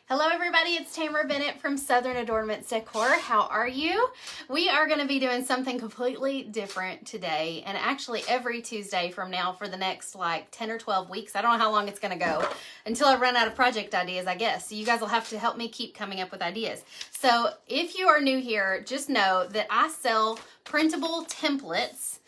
Hello everybody, it's Tamara Bennett from Southern Adoornments Decor. How are you? We are going to be doing something completely different today, and actually every Tuesday from now for the next like 10 or 12 weeks. I don't know how long it's going to go until I run out of project ideas, I guess. So you guys will have to help me keep coming up with ideas. So if you are new here, just know that I sell printable templates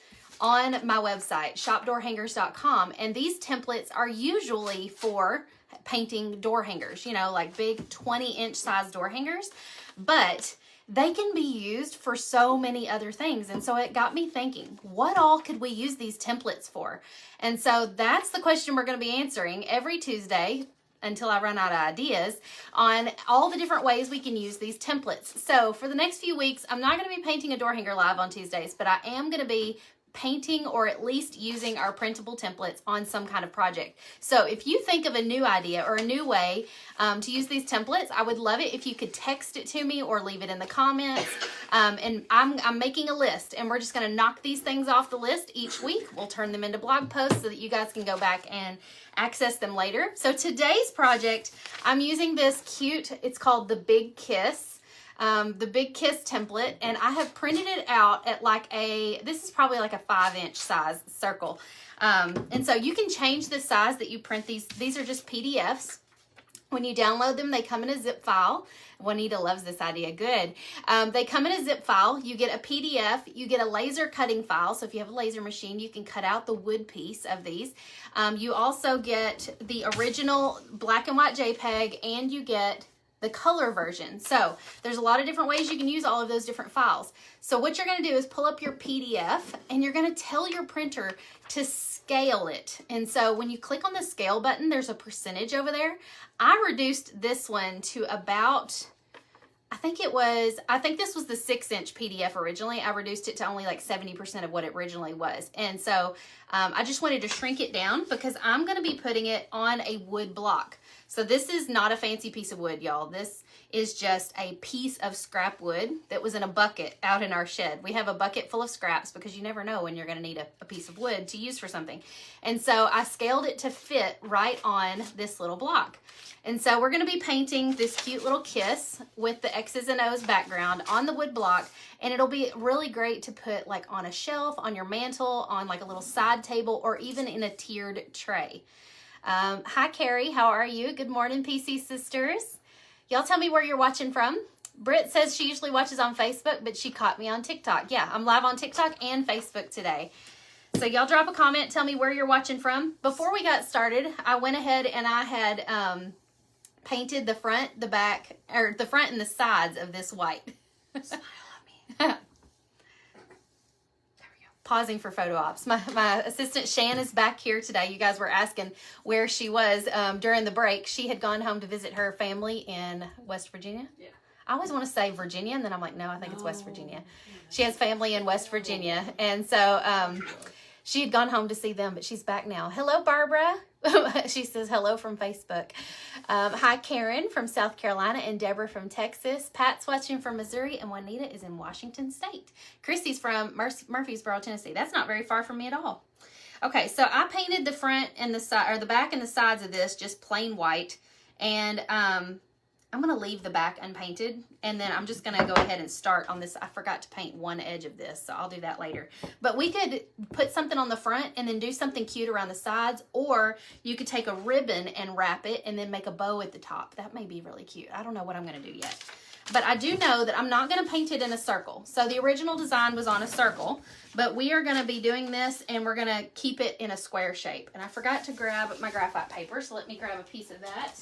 on my website, shopdoorhangers.com, and these templates are usually for painting door hangers, you know, like big 20-inch size door hangers, but they can be used for so many other things. And so it got me thinking, what all could we use these templates for? And so that's the question we're going to be answering every Tuesday until I run out of ideas on all the different ways we can use these templates. So for the next few weeks, I'm not going to be painting a door hanger live on Tuesdays, but I am going to be painting or at least using our printable templates on some kind of project. So if you think of a new idea or a new way to use these templates, I would love it if you could text it to me or leave it in the comments. And I'm making a list, and we're just going to knock these things off the list each week. We'll turn them into blog posts so that you guys can go back and access them later. So today's project, I'm using this cute, it's called the Big Kiss. The Big Kiss template, and I have printed it out at like this is probably like a 5-inch size circle. And so you can change the size that you print these. These are just PDFs. When you download them, they come in a zip file. Juanita loves this idea. Good. They come in a zip file. You get a PDF. You get a laser cutting file. So if you have a laser machine, you can cut out the wood piece of these. You also get the original black and white JPEG, and you get the color version. So there's a lot of different ways you can use all of those different files. So what you're going to do is pull up your PDF, and you're going to tell your printer to scale it. And so when you click on the scale button, there's a percentage over there. I reduced this one to about, I think this was the 6-inch PDF originally. I reduced it to only like 70% of what it originally was. And so I just wanted to shrink it down because I'm going to be putting it on a wood block. So this is not a fancy piece of wood, y'all. This is just a piece of scrap wood that was in a bucket out in our shed. We have a bucket full of scraps because you never know when you're going to need a piece of wood to use for something. And so I scaled it to fit right on this little block. And so we're going to be painting this cute little kiss with the X's and O's background on the wood block. And it'll be really great to put like on a shelf, on your mantle, on like a little side table, or even in a tiered tray. Hi, Carrie. How are you? Good morning, PC sisters. Y'all tell me where you're watching from. Britt says she usually watches on Facebook, but she caught me on TikTok. Yeah, I'm live on TikTok and Facebook today. So y'all drop a comment. Tell me where you're watching from. Before we got started, I went ahead and I had painted the front, the back, or the front and the sides of this white. Smile at me. Pausing for photo ops. My assistant Shan is back here today. You guys were asking where she was during the break. She had gone home to visit her family in West Virginia. Yeah. I always want to say Virginia, and then I'm like, no, I think it's West Virginia. She has family in West Virginia, and so she had gone home to see them, but she's back now. Hello, Barbara. She says hello from Facebook. Hi, Karen from South Carolina, and Deborah from Texas. Pat's watching from Missouri, and Juanita is in Washington State. Christy's from Murfreesboro, Tennessee. That's not very far from me at all. Okay, so I painted the front and the side, or the back and the sides of this just plain white, and I'm going to leave the back unpainted, and then I'm just going to go ahead and start on this. I forgot to paint one edge of this, so I'll do that later. But we could put something on the front and then do something cute around the sides, or you could take a ribbon and wrap it and then make a bow at the top. That may be really cute. I don't know what I'm going to do yet. But I do know that I'm not going to paint it in a circle. So the original design was on a circle, but we are going to be doing this, and we're going to keep it in a square shape. And I forgot to grab my graphite paper, so let me grab a piece of that.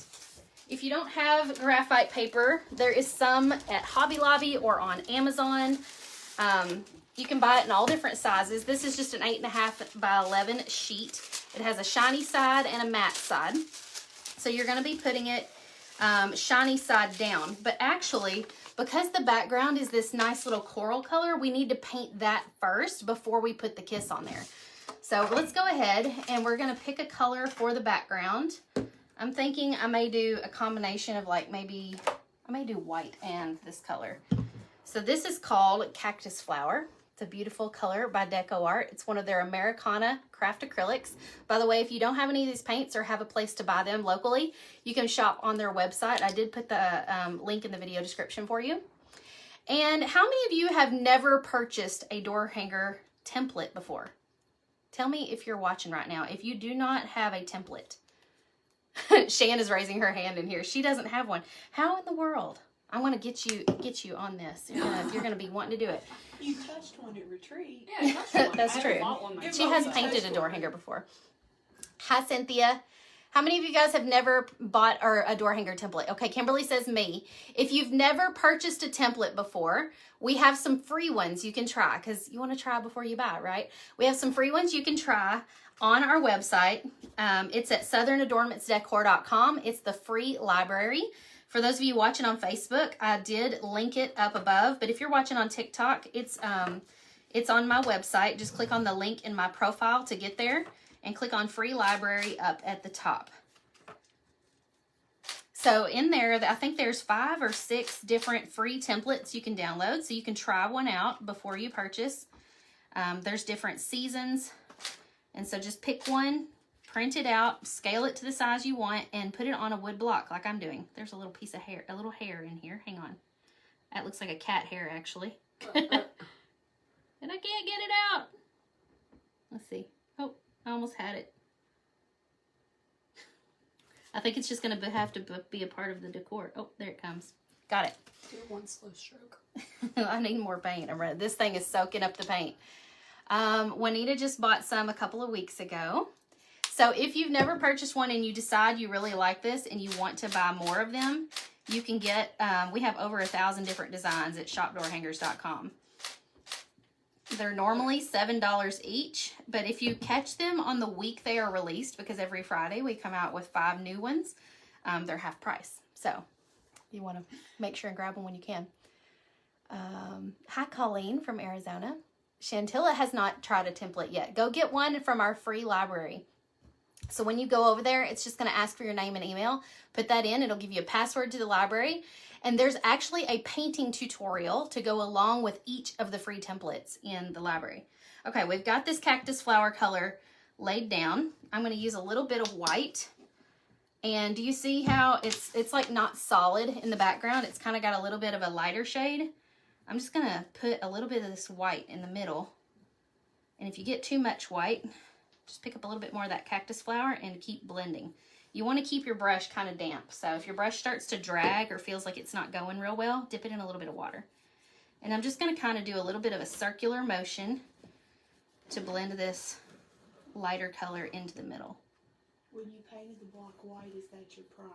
If you don't have graphite paper, there is some at Hobby Lobby or on Amazon. You can buy it in all different sizes. This is just an 8.5 by 11 sheet. It has a shiny side and a matte side. So you're going to be putting it shiny side down. But actually, because the background is this nice little coral color, we need to paint that first before we put the kiss on there. So let's go ahead, and we're going to pick a color for the background. I'm thinking I may do a combination of like I may do white and this color. So this is called Cactus Flower. It's a beautiful color by Decor. It's one of their Americana craft acrylics. By the way, if you don't have any of these paints or have a place to buy them locally, you can shop on their website. I did put the link in the video description for you. And how many of you have never purchased a door hanger template before? Tell me if you're watching right now. If you do not have a template. Shan is raising her hand in here. She doesn't have one. How in the world? I want to get you on this. You're gonna be wanting to do it. You touched one at retreat. Yeah, I touched one. That's I true. bought one myself. She has painted a door hanger before. Hi, Cynthia. How many of you guys have never bought a door hanger template? Okay, Kimberly says me. If you've never purchased a template before, we have some free ones you can try, because you want to try before you buy, right? We have some free ones you can try on our website. It's at southernadornmentsdecor.com. It's the free library. For those of you watching on Facebook, I did link it up above, but if you're watching on TikTok, it's on my website. Just click on the link in my profile to get there and click on free library up at the top. So in there, I think there's 5 or 6 different free templates you can download, so you can try one out before you purchase. There's different seasons, and so just pick one, print it out, scale it to the size you want, and put it on a wood block like I'm doing. There's a little piece of hair, a little hair in here. Hang on. That looks like a cat hair, actually. And I can't get it out. Let's see. Oh, I almost had it. I think it's just going to have to be a part of the decor. Oh, there it comes. Got it. Do one slow stroke. I need more paint. This thing is soaking up the paint. Juanita just bought some a couple of weeks ago. So if you've never purchased one and you decide you really like this and you want to buy more of them, you can get, we have over 1,000 different designs at shopdoorhangers.com. They're normally $7 each, but if you catch them on the week they are released, because every Friday we come out with 5 new ones, they're half price. So you want to make sure and grab them when you can. Hi, Colleen from Arizona. Chantilla has not tried a template yet. Go get one from our free library. So when you go over there, it's just going to ask for your name and email. Put that in. It'll give you a password to the library. And there's actually a painting tutorial to go along with each of the free templates in the library. Okay, we've got this cactus flower color laid down. I'm going to use a little bit of white. And do you see how it's like not solid in the background? It's kind of got a little bit of a lighter shade. I'm just going to put a little bit of this white in the middle. And if you get too much white, just pick up a little bit more of that cactus flower and keep blending. You want to keep your brush kind of damp. So if your brush starts to drag or feels like it's not going real well, dip it in a little bit of water. And I'm just going to kind of do a little bit of a circular motion to blend this lighter color into the middle. When you painted the block white, is that your primer?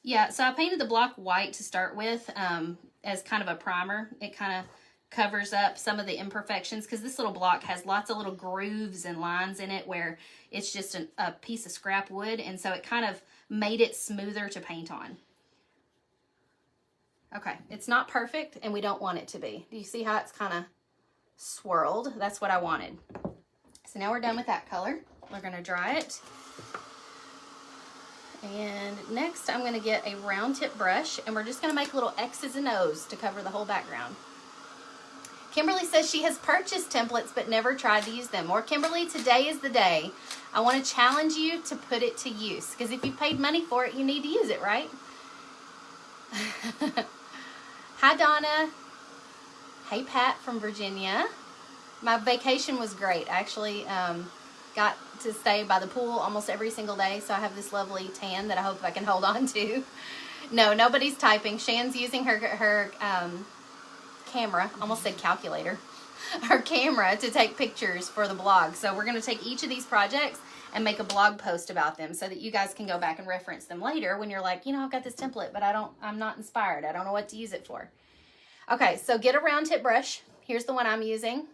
Yeah, so I painted the block white to start with as kind of a primer. It kind of covers up some of the imperfections because this little block has lots of little grooves and lines in it where it's just a piece of scrap wood, and so it kind of made it smoother to paint on. Okay, it's not perfect and we don't want it to be. Do you see how it's kind of swirled? That's what I wanted. So now we're done with that color. We're going to dry it. And next I'm going to get a round tip brush and we're just going to make little X's and O's to cover the whole background. Kimberly says she has purchased templates but never tried to use them. Or Kimberly, today is the day. I want to challenge you to put it to use, because if you paid money for it, you need to use it, right? Hi, Donna. Hey, Pat from Virginia. My vacation was great. I actually got to stay by the pool almost every single day, so I have this lovely tan that I hope I can hold on to. No, nobody's typing. Shan's using her camera, almost said calculator, her camera to take pictures for the blog. So we're going to take each of these projects and make a blog post about them so that you guys can go back and reference them later when you're like, you know, I've got this template, but I'm not inspired. I don't know what to use it for. Okay, so get a round tip brush. Here's the one I'm using.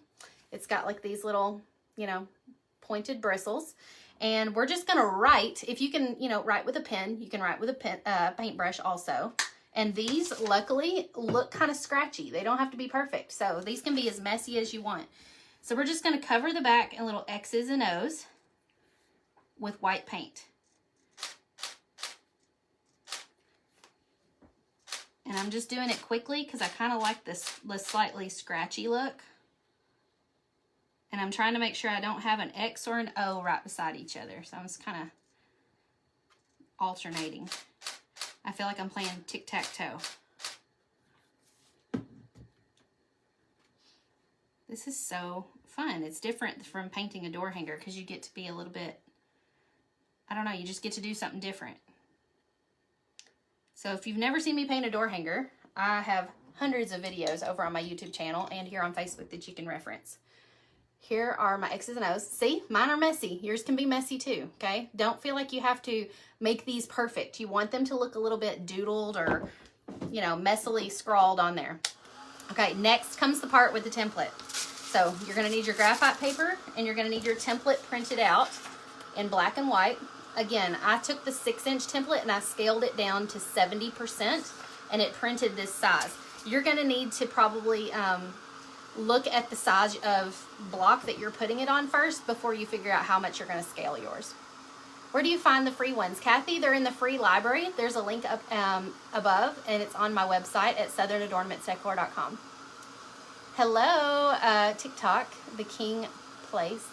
It's got like these little, you know, pointed bristles. And we're just going to write. If you can, you know, write with a pen, you can write with a paintbrush also. And these, luckily, look kind of scratchy. They don't have to be perfect. So these can be as messy as you want. So we're just going to cover the back in little X's and O's with white paint. And I'm just doing it quickly because I kind of like this slightly scratchy look. And I'm trying to make sure I don't have an X or an O right beside each other. So I'm just kind of alternating. I feel like I'm playing tic-tac-toe. This is so fun. It's different from painting a door hanger because you get to be a little bit, I don't know, you just get to do something different. So if you've never seen me paint a door hanger, I have hundreds of videos over on my YouTube channel and here on Facebook that you can reference. Here are my X's and O's. See, mine are messy. Yours can be messy too, okay? Don't feel like you have to make these perfect. You want them to look a little bit doodled or, you know, messily scrawled on there. Okay, next comes the part with the template. So you're gonna need your graphite paper and you're gonna need your template printed out in black and white. Again, I took the 6-inch template and I scaled it down to 70% and it printed this size. You're gonna need to probably look at the size of block that you're putting it on first before you figure out how much you're going to scale yours. Where do you find the free ones? Kathy, they're in the free library. There's a link up above, and it's on my website at southernadornmentsdecor.com. Hello, TikTok, the King Place.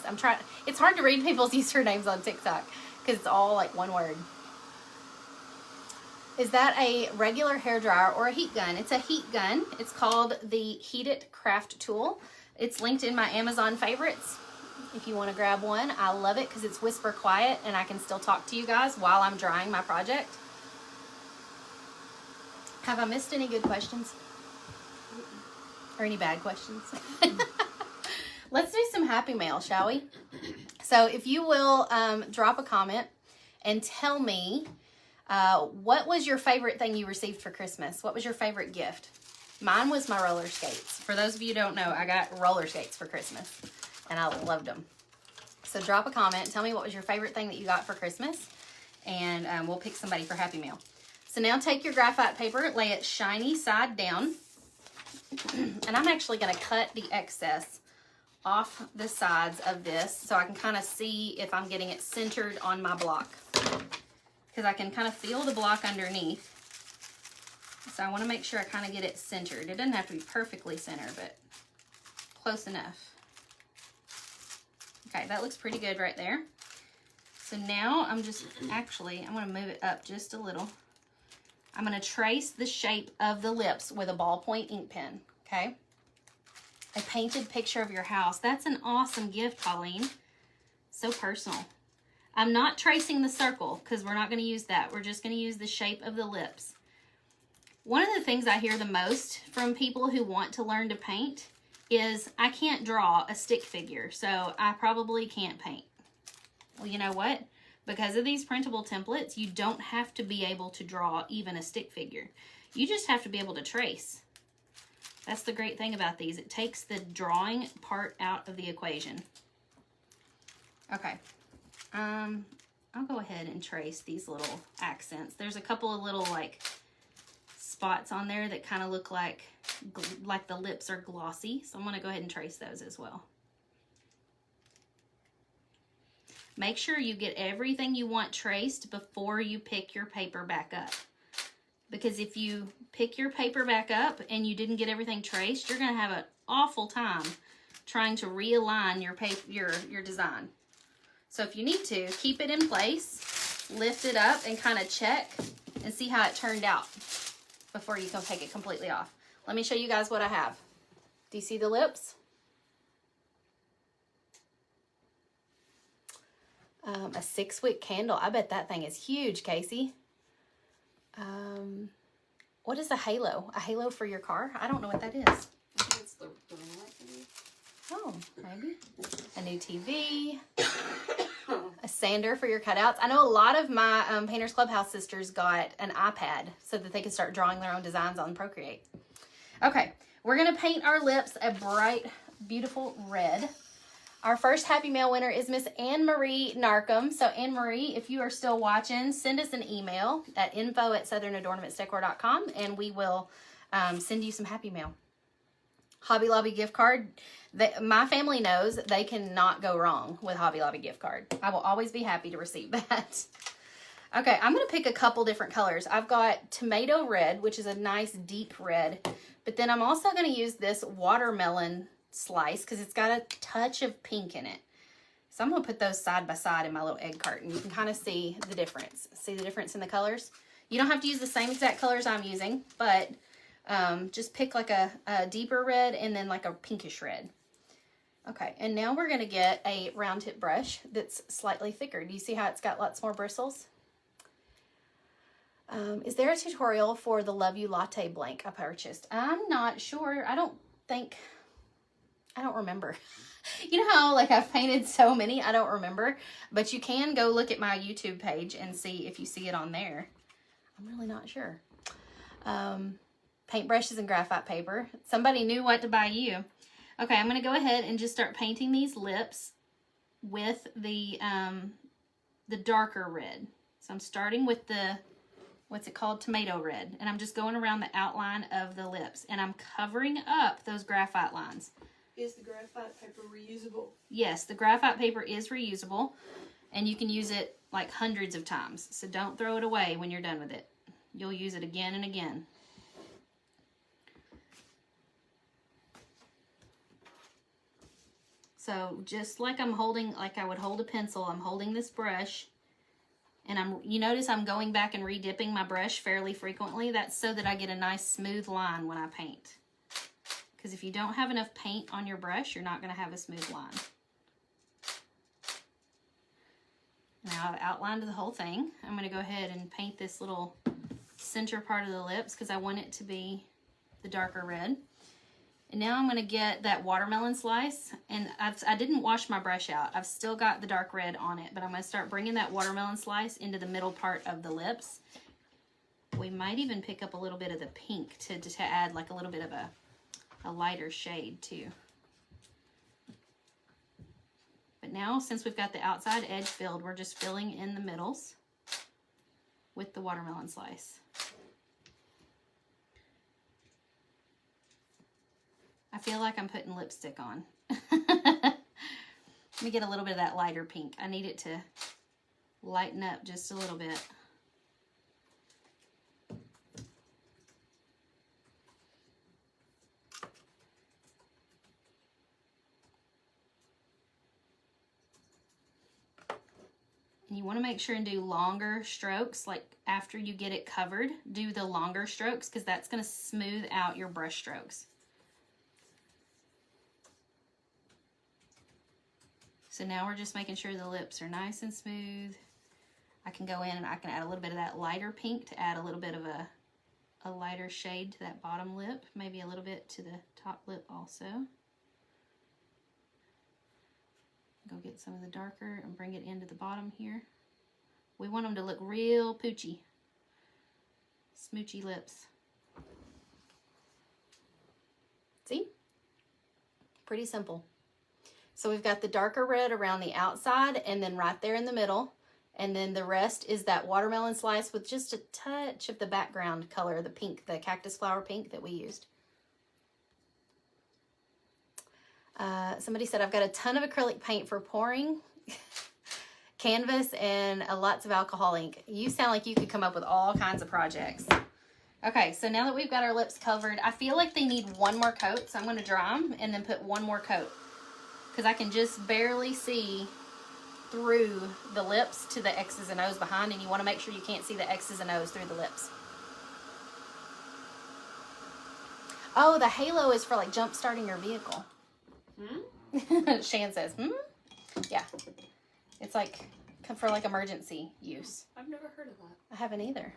I'm trying. It's hard to read people's usernames on TikTok because it's all like one word. Is that a regular hairdryer or a heat gun? It's a heat gun. It's called the Heat It Craft Tool. It's linked in my Amazon favorites. If you want to grab one, I love it because it's whisper quiet and I can still talk to you guys while I'm drying my project. Have I missed any good questions? Or any bad questions? Let's do some happy mail, shall we? So if you will drop a comment and tell me what was your favorite thing you received for Christmas? What was your favorite gift? Mine was my roller skates. For those of you who don't know, I got roller skates for Christmas, and I loved them. So drop a comment and tell me what was your favorite thing that you got for Christmas, and we'll pick somebody for Happy Mail. So now take your graphite paper, lay it shiny side down, and I'm actually going to cut the excess off the sides of this so I can kind of see if I'm getting it centered on my block. Because I can kind of feel the block underneath. So I want to make sure I kind of get it centered. It doesn't have to be perfectly centered, but close enough. Okay, that looks pretty good right there. So now I'm just, I'm going to move it up just a little. I'm going to trace the shape of the lips with a ballpoint ink pen, okay? A painted picture of your house. That's an awesome gift, Colleen. So personal. I'm not tracing the circle because we're not going to use that. We're just going to use the shape of the lips. One of the things I hear the most from people who want to learn to paint is, I can't draw a stick figure, so I probably can't paint. Well, you know what? Because of these printable templates, you don't have to be able to draw even a stick figure. You just have to be able to trace. That's the great thing about these. It takes the drawing part out of the equation. Okay. I'll go ahead and trace these little accents. There's a couple of little like spots on there that kind of look like the lips are glossy. So I'm going to go ahead and trace those as well. Make sure you get everything you want traced before you pick your paper back up. Because if you pick your paper back up and you didn't get everything traced, you're going to have an awful time trying to realign your paper, your design. So if you need to, keep it in place, lift it up, and kind of check and see how it turned out before you can take it completely off. Let me show you guys what I have. Do you see the lips? A 6-wick candle. I bet that thing is huge, Casey. What is a halo? A halo for your car? I don't know what that is. I think it's the light. Oh, maybe. A new TV. A sander for your cutouts. I know a lot of my Painters Clubhouse sisters got an iPad so that they could start drawing their own designs on Procreate. Okay, we're going to paint our lips a bright, beautiful red. Our first Happy Mail winner is Miss Anne-Marie Narcom. So Anne-Marie, if you are still watching, send us an email at info@southernadornmentsdecor.com and we will send you some Happy Mail. Hobby Lobby gift card. My family knows they cannot go wrong with Hobby Lobby gift card. I will always be happy to receive that. Okay, I'm going to pick a couple different colors. I've got tomato red, which is a nice deep red. But then I'm also going to use this watermelon slice because it's got a touch of pink in it. So I'm going to put those side by side in my little egg carton. You can kind of see the difference. See the difference in the colors? You don't have to use the same exact colors I'm using, but just pick like a deeper red and then like a pinkish red. Okay, and now we're going to get a round tip brush that's slightly thicker. Do you see how it's got lots more bristles? Is there a tutorial for the Love You Latte blank I purchased? I'm not sure. I don't remember. You know how like I've painted so many, I don't remember. But you can go look at my YouTube page and see if you see it on there. I'm really not sure. Paintbrushes and graphite paper. Somebody knew what to buy you. Okay, I'm going to go ahead and just start painting these lips with the darker red. So I'm starting with the, what's it called? Tomato red. And I'm just going around the outline of the lips. And I'm covering up those graphite lines. Is the graphite paper reusable? Yes, the graphite paper is reusable. And you can use it like hundreds of times. So don't throw it away when you're done with it. You'll use it again and again. So just like I'm holding, like I would hold a pencil, I'm holding this brush. And you notice I'm going back and re-dipping my brush fairly frequently. That's so that I get a nice smooth line when I paint. Because if you don't have enough paint on your brush, you're not going to have a smooth line. Now I've outlined the whole thing. I'm going to go ahead and paint this little center part of the lips because I want it to be the darker red. And now I'm going to get that watermelon slice, and I didn't wash my brush out. I've still got the dark red on it, but I'm going to start bringing that watermelon slice into the middle part of the lips. We might even pick up a little bit of the pink to add like a little bit of a lighter shade too. But now, since we've got the outside edge filled, we're just filling in the middles with the watermelon slice. I feel like I'm putting lipstick on. Let me get a little bit of that lighter pink. I need it to lighten up just a little bit. And you want to make sure and do longer strokes, like after you get it covered, do the longer strokes because that's going to smooth out your brush strokes. So now we're just making sure the lips are nice and smooth. I can go in and I can add a little bit of that lighter pink to add a little bit of a lighter shade to that bottom lip, maybe a little bit to the top lip also. Go get some of the darker and bring it into the bottom here. We want them to look real poochy, smoochy lips. See? Pretty simple. So we've got the darker red around the outside and then right there in the middle. And then the rest is that watermelon slice with just a touch of the background color, the pink, the cactus flower pink that we used. Somebody said, I've got a ton of acrylic paint for pouring, canvas, and lots of alcohol ink. You sound like you could come up with all kinds of projects. Okay, so now that we've got our lips covered, I feel like they need one more coat. So I'm going to dry them and then put one more coat. Because I can just barely see through the lips to the X's and O's behind, and you want to make sure you can't see the X's and O's through the lips. Oh, the halo is for like jump starting your vehicle. Shan says, Yeah. It's like for like emergency use. I've never heard of that. I haven't either.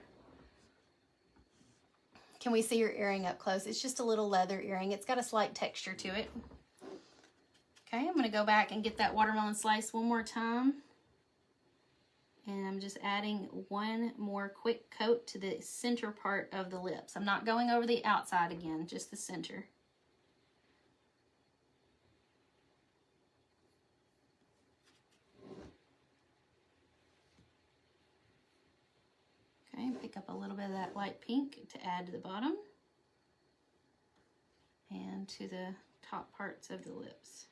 Can we see your earring up close? It's just a little leather earring. It's got a slight texture to it. Okay, I'm going to go back and get that watermelon slice one more time. And I'm just adding one more quick coat to the center part of the lips. I'm not going over the outside again, just the center. Okay, pick up a little bit of that light pink to add to the bottom and to the top parts of the lips.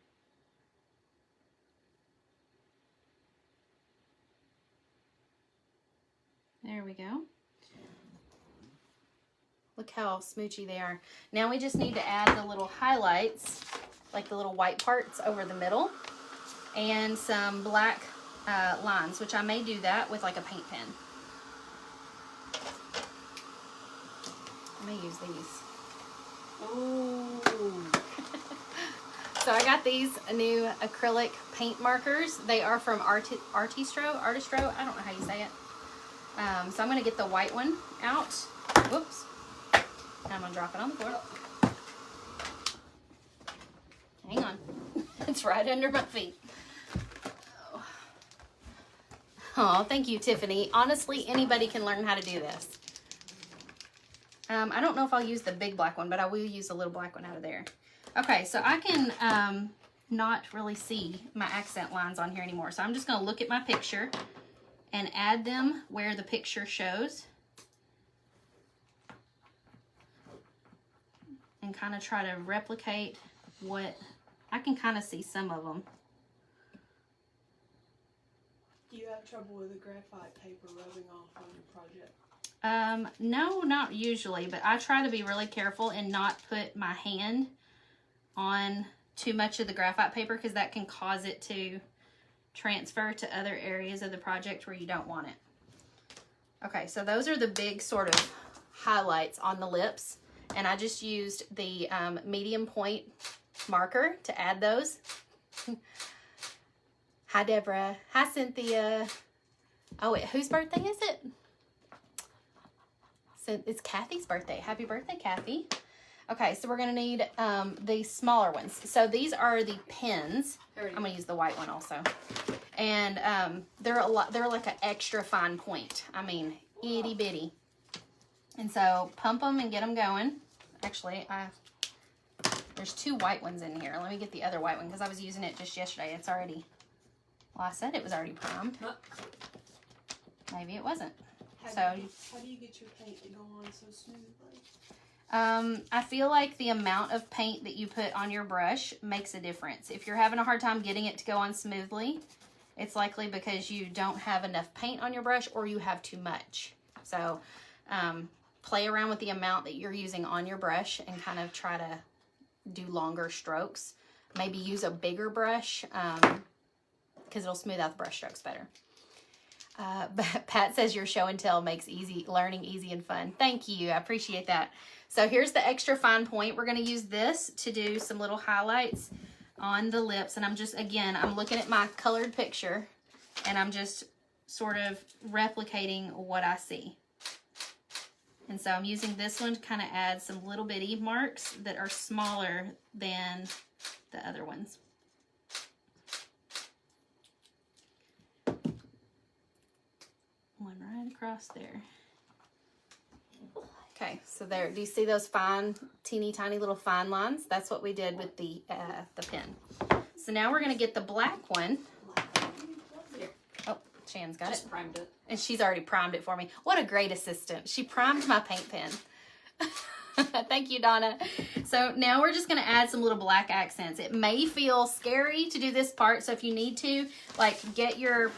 There we go. Look how smoochy they are. Now we just need to add the little highlights like the little white parts over the middle, and some black lines, which I may do that with like a paint pen. I may use these. Oh. So I got these new acrylic paint markers. They are from Artistro. I don't know how you say it. So I'm going to get the white one out. Whoops. And I'm going to drop it on the floor. Hang on. It's right under my feet. Oh, thank you, Tiffany. Honestly, anybody can learn how to do this. I don't know if I'll use the big black one, but I will use the little black one out of there. Okay, so I can not really see my accent lines on here anymore. So I'm just going to look at my picture and add them where the picture shows. And kind of try to replicate what, I can kind of see some of them. Do you have trouble with the graphite paper rubbing off on your project? No, not usually, but I try to be really careful and not put my hand on too much of the graphite paper because that can cause it to transfer to other areas of the project where you don't want it. Okay, so those are the big sort of highlights on the lips, and I just used the medium point marker to add those. Hi, Deborah. Hi, Cynthia. Oh, wait, whose birthday is it? So it's Kathy's birthday. Happy birthday, Kathy. Okay, so we're going to need the smaller ones. So these are the pens. I'm going to use the white one also. And they're like an extra fine point. I mean, itty bitty. And so pump them and get them going. Actually, there's two white ones in here. Let me get the other white one because I was using it just yesterday. It's already, well, I said it was already primed. Maybe it wasn't. How do you get your paint to go on so smoothly? I feel like the amount of paint that you put on your brush makes a difference. If you're having a hard time getting it to go on smoothly, it's likely because you don't have enough paint on your brush or you have too much. So play around with the amount that you're using on your brush and kind of try to do longer strokes. Maybe use a bigger brush because it'll smooth out the brush strokes better. Pat says your show and tell makes learning easy and fun. Thank you. I appreciate that. So here's the extra fine point. We're going to use this to do some little highlights on the lips. And I'm looking at my colored picture and I'm just sort of replicating what I see. And so I'm using this one to kind of add some little bitty marks that are smaller than the other ones. One right across there. Okay, so there, do you see those fine, teeny tiny little fine lines? That's what we did with the pen. So now we're gonna get the black one. Here. Oh, Shan's got Just it. primed it. And she's already primed it for me. What a great assistant. She primed my paint pen. Thank you, Donna. So now we're just gonna add some little black accents. It may feel scary to do this part, so if you need to, like, get your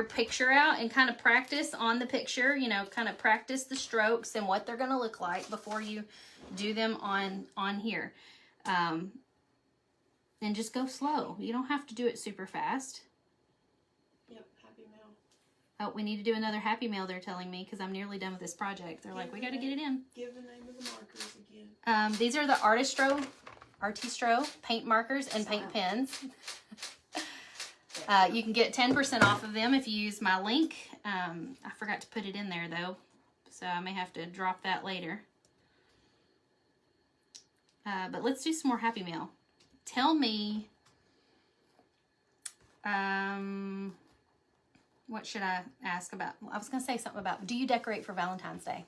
picture out and kind of practice on the picture, you know, kind of practice the strokes and what they're going to look like before you do them on here. And just go slow. You don't have to do it super fast. Yep, Happy Mail. Oh, we need to do another Happy Mail, they're telling me, because I'm nearly done with this project. They're like, we got to get it in. Give the name of the markers again. These are the Artistro paint markers and paint pens. You can get 10% off of them if you use my link. I forgot to put it in there though, so I may have to drop that later. But let's do some more Happy Mail. Tell me, what should I ask about? I was going to say something about, do you decorate for Valentine's Day?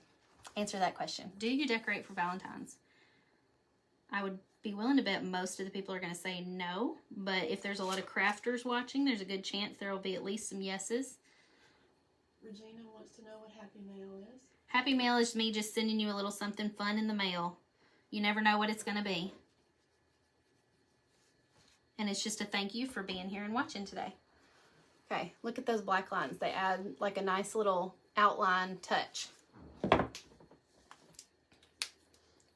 Answer that question. Do you decorate for Valentine's? I would be willing to bet most of the people are going to say no, but if there's a lot of crafters watching, there's a good chance there will be at least some yeses. Regina wants to know what Happy Mail is. Happy Mail is me just sending you a little something fun in the mail. You never know what it's going to be. And it's just a thank you for being here and watching today. Okay, look at those black lines. They add like a nice little outline touch.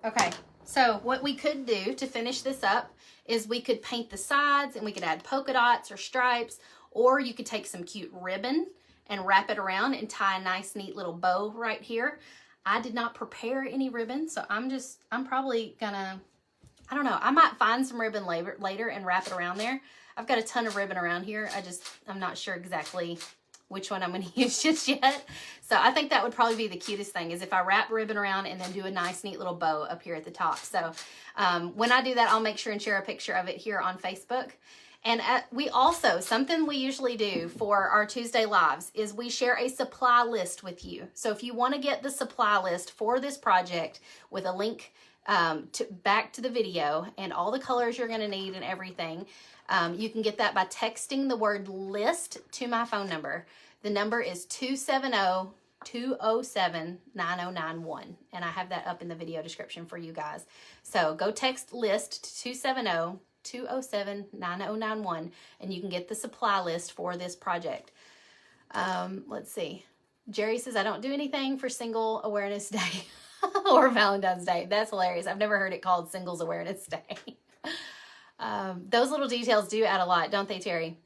Okay, So what we could do to finish this up is we could paint the sides and we could add polka dots or stripes, or you could take some cute ribbon and wrap it around and tie a nice neat little bow right here. I did not prepare any ribbon, so I'm probably gonna, I don't know, I might find some ribbon later and wrap it around there. I've got a ton of ribbon around here. I'm not sure exactly which one I'm going to use just yet. So I think that would probably be the cutest thing, is if I wrap ribbon around and then do a nice neat little bow up here at the top. So when I do that, I'll make sure and share a picture of it here on Facebook. And we also, something we usually do for our Tuesday lives is we share a supply list with you. So if you want to get the supply list for this project with a link back to the video and all the colors you're going to need and everything, you can get that by texting the word list to my phone number. The number is 270-207-9091. And I have that up in the video description for you guys. So go text list to 270-207-9091 and you can get the supply list for this project. Let's see. Jerry says, I don't do anything for Single Awareness Day or Valentine's Day. That's hilarious. I've never heard it called Singles Awareness Day. Those little details do add a lot, don't they, Terry?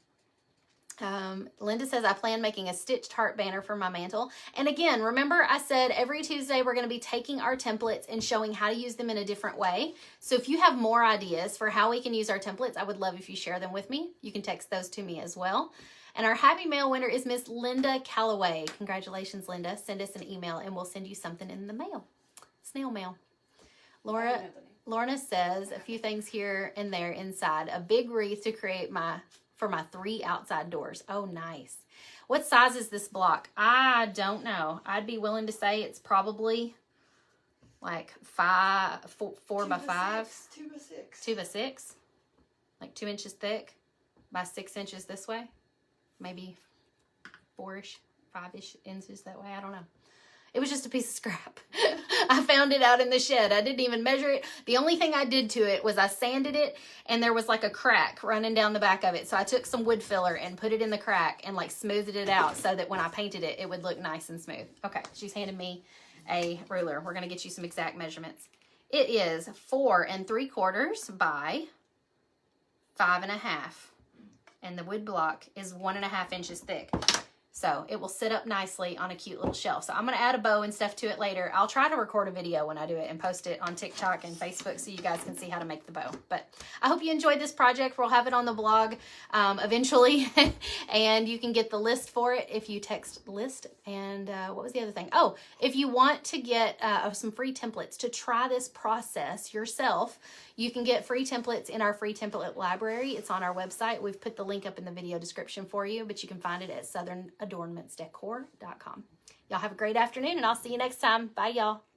Linda says, I plan making a stitched heart banner for my mantle. And again, remember I said every Tuesday we're going to be taking our templates and showing how to use them in a different way. So if you have more ideas for how we can use our templates, I would love if you share them with me. You can text those to me as well. And our happy mail winner is Miss Linda Calloway. Congratulations, Linda. Send us an email and we'll send you something in the mail. Snail mail. Lorna says a few things here and there inside. A big wreath to create for my 3 outside doors. Oh, nice. What size is this block? I don't know. I'd be willing to say it's probably like 4 by 5. 2 by 6. 2 by 6. Like 2 inches thick by 6 inches this way. Maybe 4-ish, 5-ish inches that way. I don't know. It was just a piece of scrap. I found it out in the shed. I didn't even measure it. The only thing I did to it was I sanded it and there was like a crack running down the back of it. So I took some wood filler and put it in the crack and like smoothed it out so that when I painted it, it would look nice and smooth. Okay, she's handed me a ruler. We're gonna get you some exact measurements. It is 4 3/4 by 5 1/2. And the wood block is 1 1/2 inches thick. So it will sit up nicely on a cute little shelf. So I'm going to add a bow and stuff to it later. I'll try to record a video when I do it and post it on TikTok and Facebook so you guys can see how to make the bow. But I hope you enjoyed this project. We'll have it on the blog eventually. And you can get the list for it if you text list. And what was the other thing? Oh, if you want to get some free templates to try this process yourself, you can get free templates in our free template library. It's on our website. We've put the link up in the video description for you, but you can find it at SouthernAdoornmentsDecor.com. Y'all have a great afternoon, and I'll see you next time. Bye, y'all.